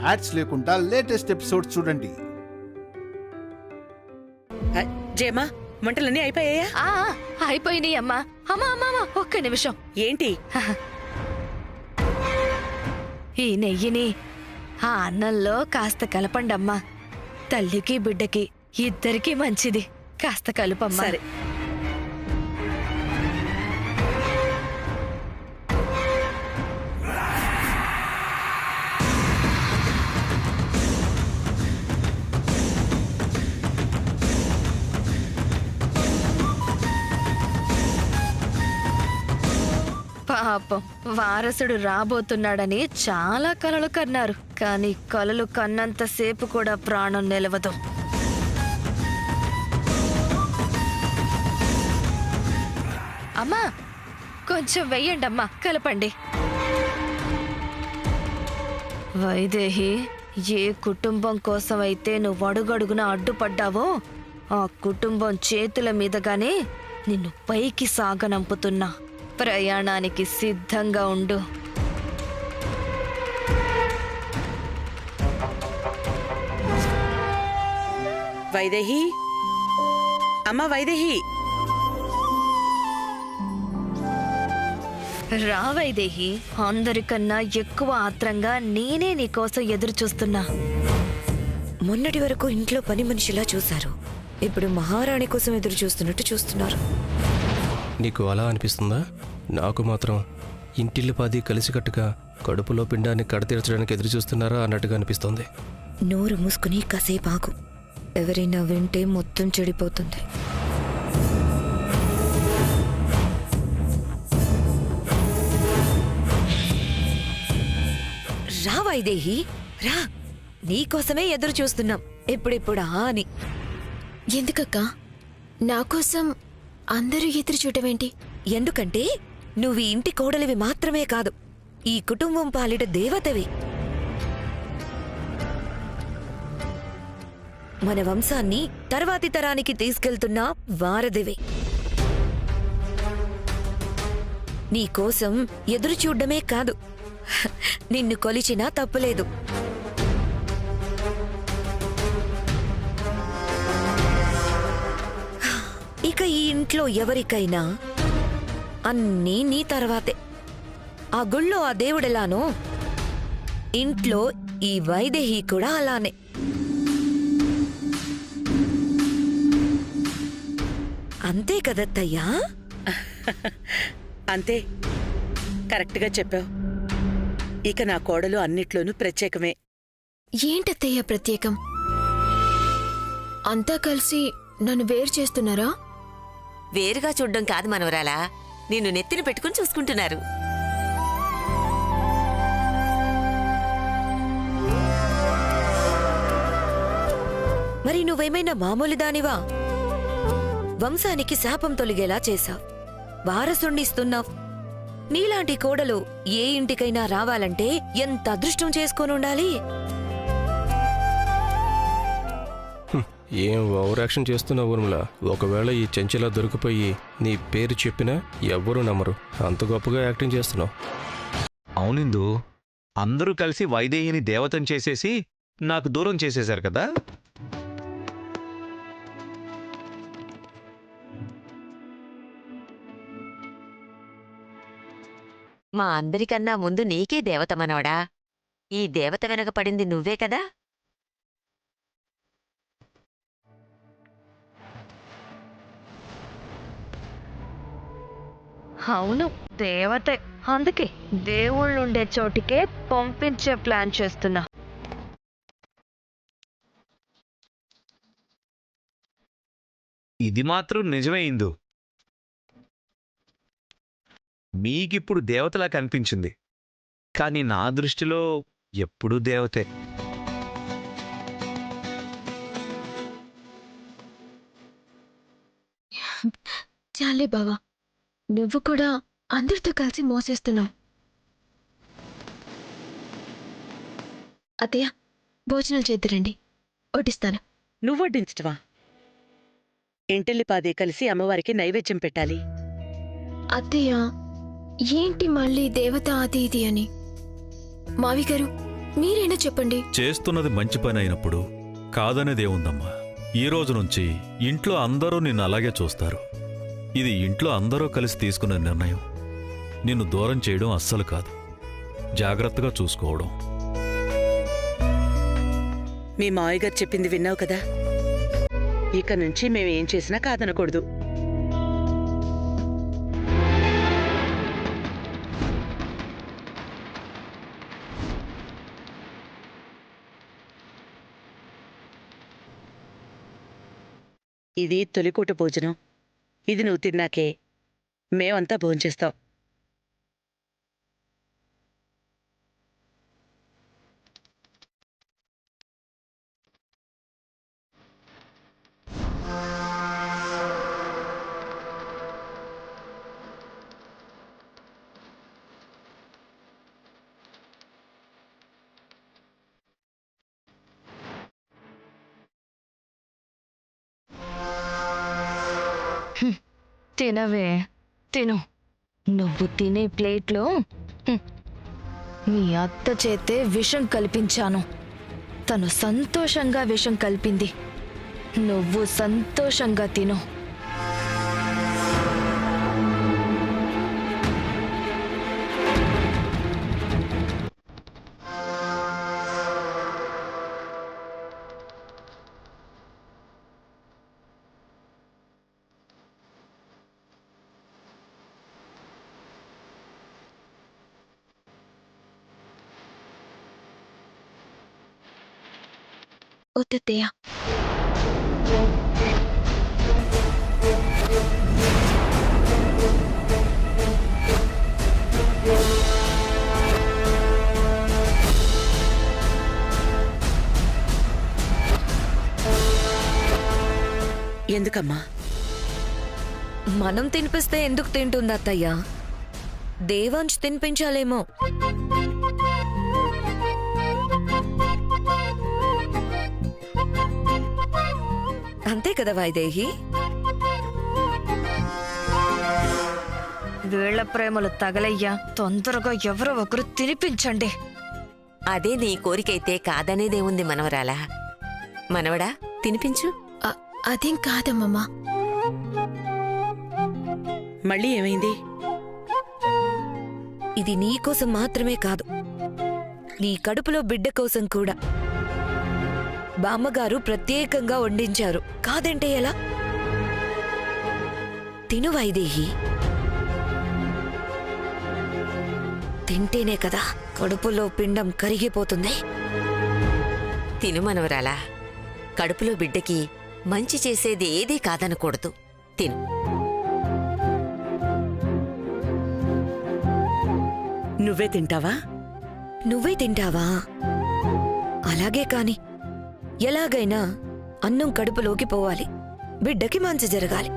Ads లేకుండా latest episodes చూడండి. జయమా, వంటలన్నీ అయిపోయాయా? అయిపోయినాయి అమ్మా. అమ్మా ఒక్క నిమిషం. ఏంటి? ఈ నెయ్యిని ఆ అన్నంలో కాస్త కలపండమ్మా. తల్లికి బిడ్డకి ఇద్దరికీ మంచిది. కాస్త కలుపమ్మా. సరే. పాపం వారసుడు రాబోతున్నాడని చాలా కలలు కన్నారు. కానీ కలలు కన్నంతసేపు కూడా ప్రాణం నిలవదు. అమ్మా, కొంచెం వెయ్యండమ్మా, కలపండి. వైదేహి, ఏ కుటుంబం కోసమైతే నువ్వు అడుగడుగున అడ్డుపడ్డావో ఆ కుటుంబం చేతుల మీదగానే నిన్ను పైకి సాగనంపుతున్నా. ప్రయాణానికి సిద్ధంగా ఉండు. వైదేహి, అమ్మా వైదేహి. రా వైదేహి, అందరికన్నా ఎక్కువ ఆత్రంగా నేనే నీకోసం ఎదురు చూస్తున్నా. మొన్నటి వరకు ఇంట్లో పని మనిషిలా చూశారు, ఇప్పుడు మహారాణి కోసం ఎదురు చూస్తున్నట్టు చూస్తున్నారు. నీకు అలా అనిపిస్తుందా? నాకు మాత్రం ఇంటిల్లిపాది కలిసికట్టుగా కడుపులో పిండాన్ని కడతీర్చడానికి ఎదురు చూస్తున్నారా అన్నట్టుగా అనిపిస్తోంది. నోరు మూసుకుని కాసేపు ఆగు. ఎవరైనా వింటే మొత్తం చెడిపోతుంది. రా వైదేహి, రా. నీకోసమే ఎదురు చూస్తున్నాం ఎప్పుడెప్పుడా అని. ఎందుకక్కా నా కోసం అందరూ ఎదురు చూడవేంటి? ఎందుకంటే నువ్వు ఈ ఇంటి కోడలివి మాత్రమే కాదు, ఈ కుటుంబం పాలిట దేవతవి. మన వంశాన్ని తర్వాతి తరానికి తీసుకెళ్తున్న వారధివి. నీకోసం ఎదురు చూడ్డమే కాదు, నిన్ను కొలిచినా తప్పులేదు. ఇక ఈ ఇంట్లో ఎవరికైనా అన్నీ నీ తర్వాతే. ఆ గుళ్ళో ఆ దేవుడెలానో ఇంట్లో ఈ వైదేహి కూడా అలానే. అంతే కదత్తయ్యా? అంతే, కరెక్ట్గా చెప్పావు. ఇక నా కోడలు అన్నిట్లోనూ ప్రత్యేకమే. ఏంటత్తయ్య ప్రత్యేకం? అంతా కలిసి నన్ను వేరు చేస్తున్నారా? వేరుగా చూడ్డం కాదు మనవరాలా, నిన్ను నెత్తిన పెట్టుకుని చూసుకుంటున్నారు. మరి నువ్వేమైనా మామూలు దానివా? వంశానికి శాపం తొలిగేలా చేశావు, వారసుణ్ణిస్తున్నావు. నీలాంటి కోడలు ఏ ఇంటికైనా రావాలంటే ఎంత అదృష్టం చేసుకొనుండాలి. ఏం ఓవర్ యాక్షన్ చేస్తున్నావు ఊర్మిళ? ఒకవేళ ఈ చెంచలా దొరికిపోయి నీ పేరు చెప్పినా ఎవ్వరూ నమ్మరు. అంత గొప్పగా యాక్టింగ్ చేస్తున్నావు. అవునిందు, అందరూ కలిసి వైదేహిని దేవతం చేసేసి నాకు దూరం చేసేశారు కదా. మా అందరికన్నా ముందు నీకే దేవత మనవడా. ఈ దేవత వెనక పడింది నువ్వే కదా. అవును, దేవతే. అందుకే దేవుళ్ళుండే చోటికే పంపించే ప్లాన్ చేస్తున్నా. ఇది మాత్రం నిజమే ఇందు. మీకిప్పుడు దేవతలా కనిపించింది, కానీ నా దృష్టిలో ఎప్పుడూ దేవతే. చాలే బావా, నువ్వు కూడా అందరితో కలిసి మోసేస్తున్నావు. అత్తయ్య, భోజనాలు చేద్దురండి, వడ్డిస్తాను. నువ్వు వడ్డించటవా? ఇంటిల్లిపాది కలిసి అమ్మవారికి నైవేద్యం పెట్టాలి. అత్తయ్య, ఏంటి మళ్ళీ దేవత అది ఇది అని? మావి గారు, మీరైనా చెప్పండి. చేస్తున్నది మంచి పని అయినప్పుడు కాదనేదేముందమ్మా. ఈ రోజు నుంచి ఇంట్లో అందరూ నిన్ను అలాగే చూస్తారు. ఇది ఇంట్లో అందరూ కలిసి తీసుకున్న నిర్ణయం. నిన్ను దూరం చేయడం అస్సలు కాదు, జాగ్రత్తగా చూసుకోవడం. మీ మావయ్య గారు చెప్పింది విన్నావు కదా, ఇక నుంచి మేము ఏం చేసినా కాదనకూడదు. ఇది తొలికూట భోజనం. ఇది నువ్వు తిన్నాకే మేమంతా భోంచేస్తాం. తినవే, తిను. నువ్వు తినే ప్లేట్లో మీ అత్త చేతే విషం కల్పించాను. తను సంతోషంగా విషం కలిపింది. నువ్వు సంతోషంగా తిను. వద్దత్తయ్య. ఎందుకమ్మా? మనం తినిపిస్తే ఎందుకు తింటుంది అత్తయ్య? దేవాంశ్ తినిపించాలేమో. అంతే కదా వైదేహి? వీళ్ల ప్రేమలు తగలయ్యా. తొందరగా ఎవరో ఒకరు తినిపించండి. అదే నీ కోరికైతే కాదనేదేముంది మనవరాలా. మనవడా, తినిపించు. అదేం కాదమ్మమ్మా. మళ్ళీ ఏమైంది? ఇది నీ కోసం మాత్రమే కాదు, నీ కడుపులో బిడ్డ కోసం కూడా బామ్మగారు ప్రత్యేకంగా వండించారు. కాదంటే ఎలా? తిను వైదేహి. తింటేనే కదా కడుపులో పిండం కరిగిపోతుంది. తిను మనవరాలా. కడుపులో బిడ్డకి మంచి చేసేది ఏదీ కాదనకూడదు. తిను. నువ్వే తింటావా? నువ్వే తింటావా? అలాగే కాని ఎలాగైనా అన్నం కడుపులోకి పోవాలి, బిడ్డకి మంచి జరగాలి.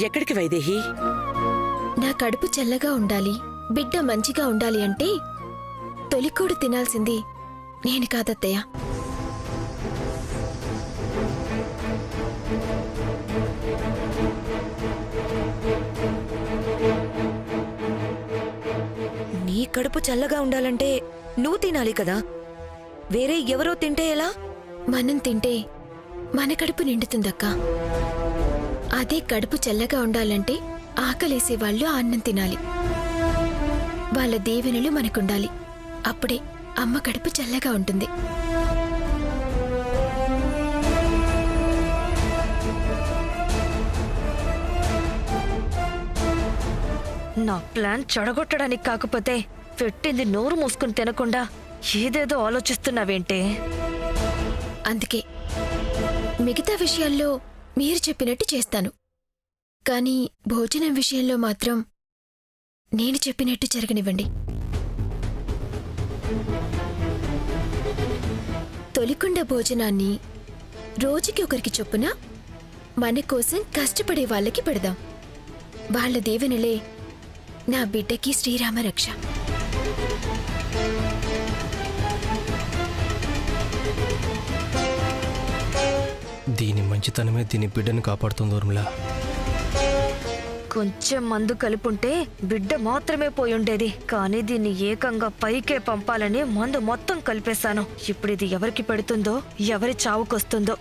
ఎక్కడికి వైదేహి? నా కడుపు చల్లగా ఉండాలి, బిడ్డ మంచిగా ఉండాలి అంటే తొలికోడు తినాల్సింది నేను కాదత్తయ్య. నీ కడుపు చల్లగా ఉండాలంటే నువ్వు తినాలి కదా. వేరే ఎవరో తింటే ఎలా? మనం తింటే మన కడుపు నిండుతుందక్క. అదే కడుపు చల్లగా ఉండాలంటే ఆకలేసేవాళ్ళు అన్నం తినాలి. వాళ్ళ దీవెనలు మనకుండాలి. అప్పుడే అమ్మ కడుపు చల్లగా ఉంటుంది. నా ప్లాన్ చెడగొట్టడానికి కాకపోతే పెట్టింది నోరు మూసుకుని తినకుండా ఏదేదో ఆలోచిస్తున్నావేంటే? అందుకే మిగతా విషయాల్లో మీరు చెప్పినట్టు చేస్తాను, కానీ భోజనం విషయంలో మాత్రం నేను చెప్పినట్టు జరగనివ్వండి. తొలికొండ భోజనాన్ని రోజుకి ఒకరికి చొప్పున మన కోసం కష్టపడే వాళ్ళకి పెడదాం. వాళ్ళ దీవెనలే నా బిడ్డకి శ్రీరామ రక్ష. దీని మంచితనమే దీని బిడ్డను కాపాడుతుంది ఊర్మిళ. కొంచెం మందు కలుపుంటే బిడ్డ మాత్రమే పోయి ఉండేది. కానీ దీన్ని ఏకంగా పైకే పంపాలని మందు మొత్తం కలిపేశాను. ఇప్పుడు ఇది ఎవరికి పెడుతుందో, ఎవరి చావుకొస్తుందో.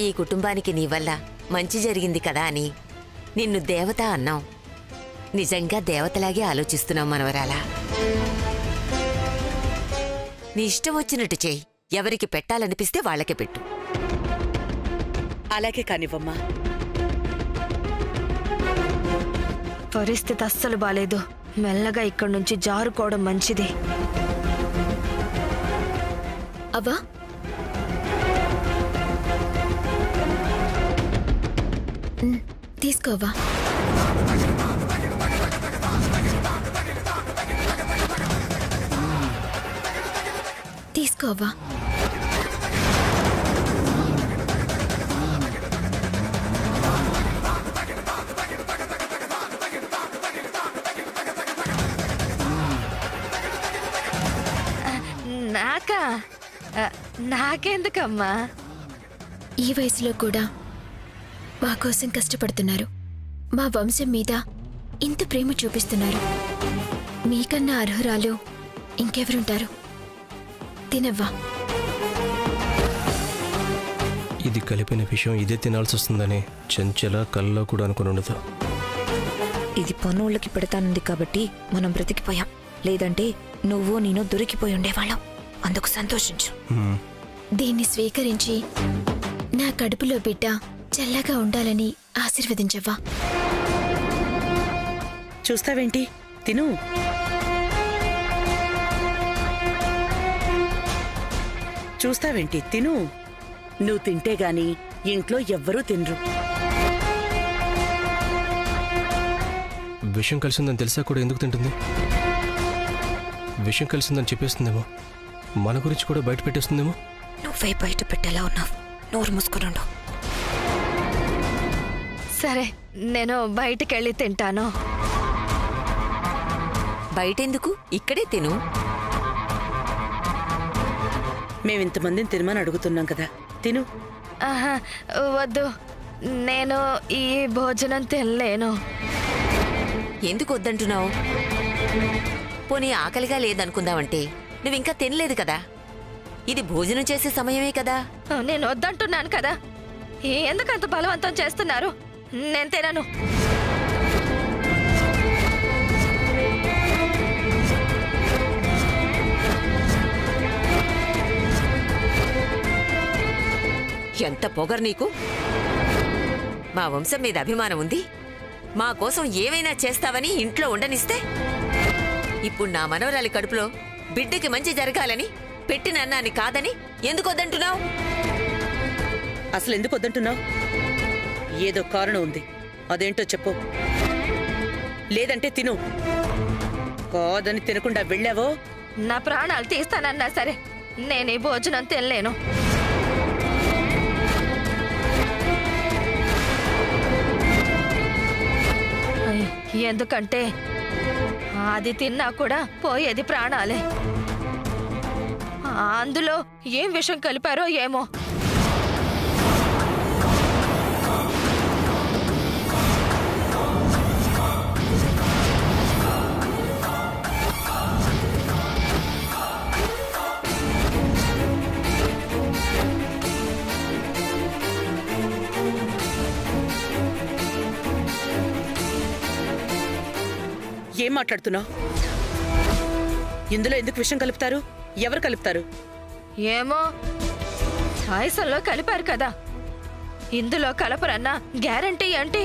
ఈ కుటుంబానికి నీ వల్ల మంచి జరిగింది కదా అని నిన్ను దేవత అన్నాం. నిజంగా దేవతలాగే ఆలోచిస్తున్నాం మనవరాలా. నీ ఇష్టం వచ్చినట్టు చెయ్యి. ఎవరికి పెట్టాలనిపిస్తే వాళ్ళకే పెట్టు. అలాగే కానివ్వమ్మా. పరిస్థితి అస్సలు బాలేదు. మెల్లగా ఇక్కడి నుంచి జారుకోవడం మంచిది. అవ్వా, తీసుకోవా. తీసుకోవా. నాకా? నాకెందుకమ్మా? ఈ వయసులో కూడా మా కోసం కష్టపడుతున్నారు. మా వంశం మీద ఇంత ప్రేమ చూపిస్తున్నారు. మీకన్నా అర్హురాలు ఇంకెవరుంటారు? తినవ్వా. ఇది కలిపిన విషయం ఇదే తినాల్సి వస్తుందని చెంచల కల్లో కూడా అనుకుని ఉండదు. ఇది పనులకి పెడతానుంది కాబట్టి మనం బ్రతికిపోయాం. లేదంటే నువ్వు నేను దొరికిపోయి ఉండేవాళ్ళం. అందుకు సంతోషించు. దీన్ని స్వీకరించి నా కడుపులో బిడ్డ చల్లగా ఉండాలని ఆశీర్వదించవ్వా. చూస్తావేంటి? తిను. చూస్తావేంటి? తిను. నువ్వు తింటే గాని ఇంట్లో ఎవ్వరూ తినరు. విషయం కలిసిందని తెలిసా కూడా ఎందుకు తింటుంది? విషయం కలిసిందని చెప్పేస్తుందేమో. మన గురించి కూడా బయట పెట్టేస్తుందేమో. నువ్వే బయట పెట్టేలా ఉన్నావు. నోరు మూసుకునుండు. సరే, నేను బయటికెళ్ళి తింటాను. బయటెందుకు? ఇక్కడే తిను. మేమింతమందిని తినమని అడుగుతున్నాం కదా, తిను. ఆహా, వద్దు. నేను ఈ భోజనం తినలేను. ఎందుకు వద్దంటున్నావు? పోనీ ఆకలిగా లేదనుకుందామంటే నువ్వింకా తినలేదు కదా. ఇది భోజనం చేసే సమయమే కదా. నేను వద్దంటున్నాను కదా. ఎందుకంత బలవంతం చేస్తున్నారు? నేను తినను. ఎంత పొగరు నీకు! మా వంశం మీద అభిమానం ఉంది. మా కోసం ఏమైనా చేస్తావని ఇంట్లో ఉండనిస్తే ఇప్పుడు నా మనవరాలి కడుపులో బిడ్డకి మంచి జరగాలని పెట్టిన అన్నాన్ని కాదని ఎందుకు వద్దంటున్నావు? అసలు ఎందుకు వద్దంటున్నావు? ఏదో కారణం ఉంది. అదేంటో చెప్పు. లేదంటే తిను. కాదని తినకుండా వెళ్ళావో నా ప్రాణాలు తీస్తానన్నా సరే నేను ఈ భోజనం తినలేను. ఎందుకంటే అది తిన్నా కూడా పోయేది ప్రాణాలే. అందులో ఏం విషం కలిపారో ఏమో. ఏం మాట్లాడుతున్నావు? ఇందులో ఎందుకు విషం కలుపుతారు? ఎవరు కలుపుతారు? ఏమో, పాయసంలో కలిపారు కదా. ఇందులో కలపరన్నా గ్యారంటీ ఏంటి?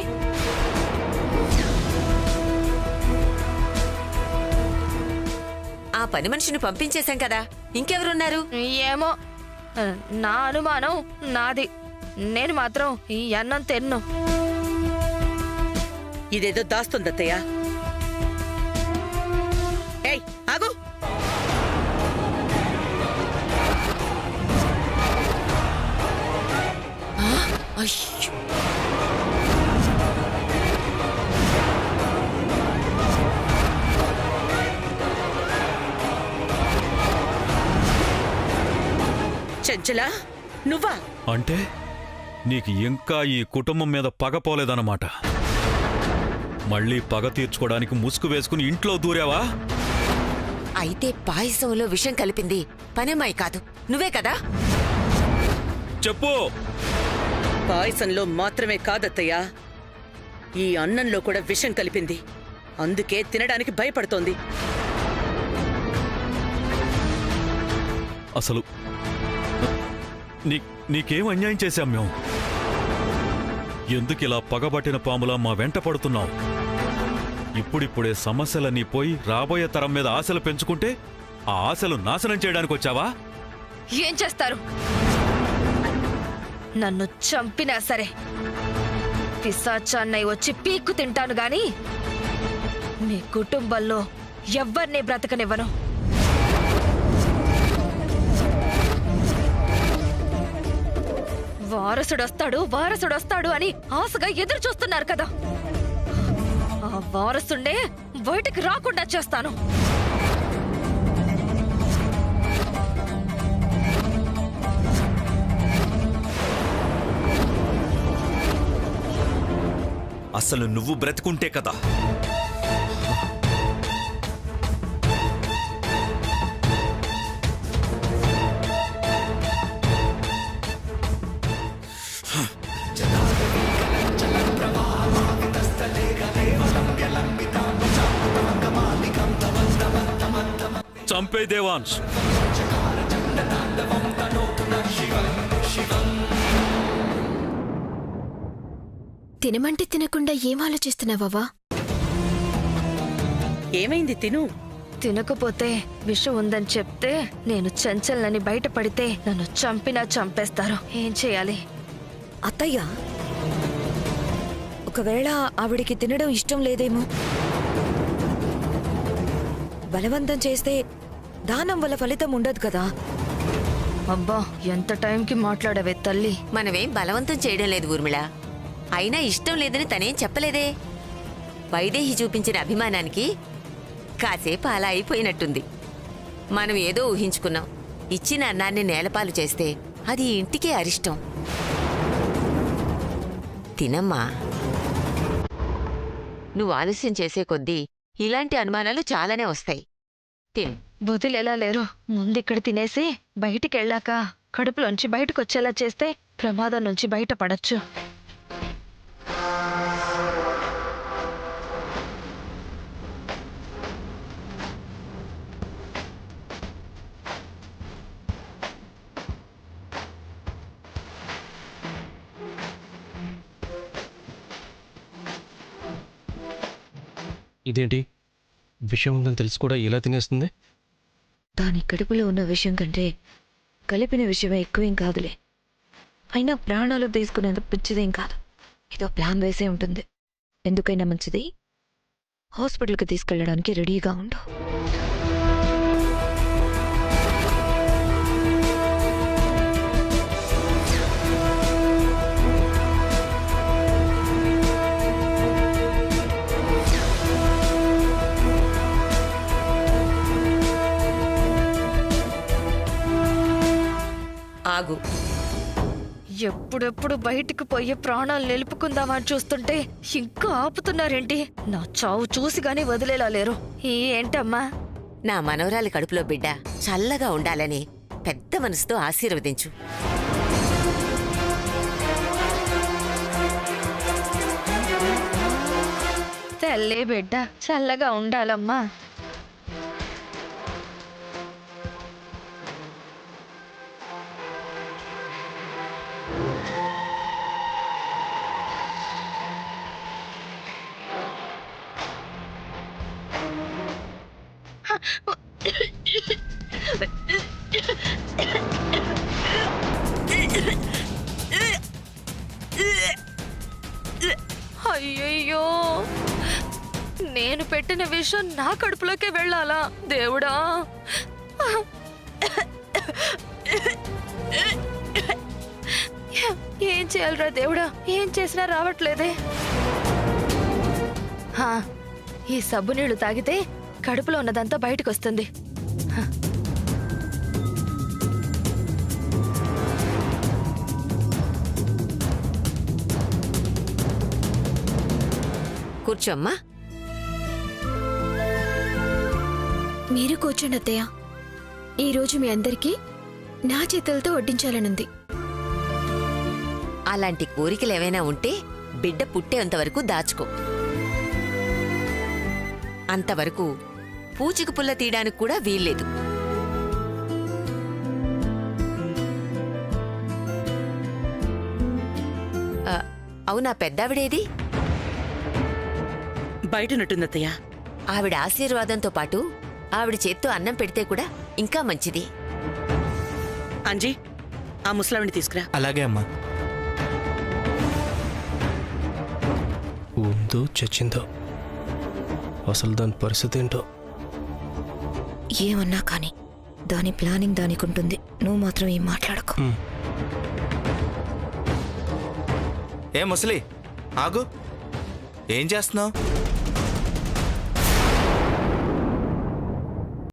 ఆ పని మనిషిని పంపించేశాం కదా, ఇంకెవరున్నారు? ఏమో, నా అనుమానం నాది. నేను మాత్రం ఈ అన్నం తిన్ను. ఇదేదో దాస్తుందత్తయ్య. ఏయ్, ఆగు! అయ్యో! చెంచలా, నువ్వా? అంటే నీకు ఇంకా ఈ కుటుంబం మీద పగపోలేదన్నమాట. మళ్ళీ పగ తీర్చుకోవడానికి ముసుగు వేసుకుని ఇంట్లో దూరావా? అయితే పాయసంలో విషం కలిపింది పనేమాయి కాదు, నువ్వే కదా? చెప్పు. పాయసంలో మాత్రమే కాదత్తయ్యా, ఈ అన్నంలో కూడా విషం కలిపింది. అందుకే తినడానికి భయపడుతోంది. అసలు నీకేం అన్యాయం చేశాం మేము? ఎందుకిలా పగబట్టిన పాములా మా వెంట పడుతున్నావు? ఇప్పుడిప్పుడే సమస్యలన్నీ పోయి రాబోయే తరం మీద ఆశలు పెంచుకుంటే ఆ ఆశలు నాశనం చేయడానికి వచ్చావా? ఏం చేస్తారు? నన్ను చంపినా సరే పిశాచాన్నై వచ్చి పీక్కు తింటాను గాని మీ కుటుంబంలో ఎవ్వరినీ బ్రతకనివ్వను. వారసుడొస్తాడు అని ఆశగా ఎదురు చూస్తున్నారు కదా, ఆ వారసుండే బయటికి రాకుండా చేస్తాను. అసలు నువ్వు బ్రతుకుంటే కదా చంపే దేవాంశ్. తినమంటే తినకుండా ఏం ఆలోచిస్తున్నావా? ఏమైంది? తిను. తినకపోతే విషం ఉందని చెప్తే నేను చంచల్ని బయటపడితే నన్ను చంపినా చంపేస్తారు. ఏం చేయాలి? అత్తయ్య, ఒకవేళ ఆవిడికి తినడం ఇష్టం లేదేమో, బలవంతం చేస్తే దానం వల్ల ఫలితం ఉండదు కదా. అబ్బా, ఎంత టైంకి మాట్లాడవే తల్లి. మనమేం బలవంతం చేయడం లేదు ఊర్మిళ. అయినా ఇష్టం లేదని తనేం చెప్పలేదే. వైదేహి చూపించిన అభిమానానికి కాసేపు అలా అయిపోయినట్టుంది. మనం ఏదో ఊహించుకున్నాం. ఇచ్చిన అన్నాన్ని నేలపాలు చేస్తే అది ఇంటికే అరిష్టం. తినమ్మా. నువ్వు ఆలస్యం చేసే కొద్దీ ఇలాంటి అనుమానాలు చాలానే వస్తాయి. తిను. బుద్ధులెలా లేరు. ముందిక్కడ తినేసి బయటికెళ్ళాక కడుపులోంచి బయటకొచ్చేలా చేస్తే ప్రమాదం నుంచి బయటపడచ్చు. ఇదేంటి, విషయం ఉందని తెలిసి కూడా ఇలా తినేస్తుంది? దాని కడుపులో ఉన్న విషయం కంటే కలిపిన విషయమే ఎక్కువేం కాదులే. అయినా ప్రాణాలు తీసుకునేంత పిచ్చిదేం కాదు. ఏదో ప్లాన్ వేసే ఉంటుంది. ఎందుకైనా మంచిది, హాస్పిటల్కి తీసుకెళ్ళడానికి రెడీగా ఉండు. ఆగు. ఎప్పుడెప్పుడు బయటికి పోయి ప్రాణాలు నిలుపుకుందామని చూస్తుంటే ఇంకా ఆపుతున్నారేంటి? నా చావు చూసిగానే వదిలేలా లేరు. ఏంటమ్మా? నా మనవరాలి కడుపులో బిడ్డ చల్లగా ఉండాలని పెద్ద మనసుతో ఆశీర్వదించు. తల్లే బిడ్డ చల్లగా ఉండాలమ్మా. అయ్యయ్యో, నేను పెట్టిన విషయం నా కడుపులోకే వెళ్ళాలా దేవుడా? ఏం చేయాలరా దేవుడా? ఏం చేసినా రావట్లేదే. ఈ సబ్బు నీళ్లు తాగితే కడుపులో ఉన్నదంతా బయటకు వస్తుంది. కూర్చోమ్మా. మీరు కూర్చోండి అత్తయ్య. ఈరోజు మీ అందరికీ నా చేతులతో వడ్డించాలనుంది. అలాంటి కోరికలు ఏవైనా ఉంటే బిడ్డ పుట్టేంతవరకు దాచుకో. అంతవరకు పూచిక పుల్ల తీయడానికి కూడా వీల్లేదు. అవునా పెద్దావిడేది? బయటనుంటుందత్తయ్య. ఆవిడ ఆశీర్వాదంతో పాటు ఆవిడ చేత్తో అన్నం పెడితే కూడా ఇంకా మంచిది. అంజీ, ఆ ముసలావిని తీసుకురా. అలాగే అమ్మా. ఉందో చచ్చిందో, అసలు దాని పరిస్థితి ఏంటో. ఏమన్నా కానీ దాని ప్లానింగ్ దానికి ఉంటుంది. నువ్వు మాత్రం ఏం మాట్లాడకు. ఏ ముసలి ఆగు, ఏం చేస్తున్నావు?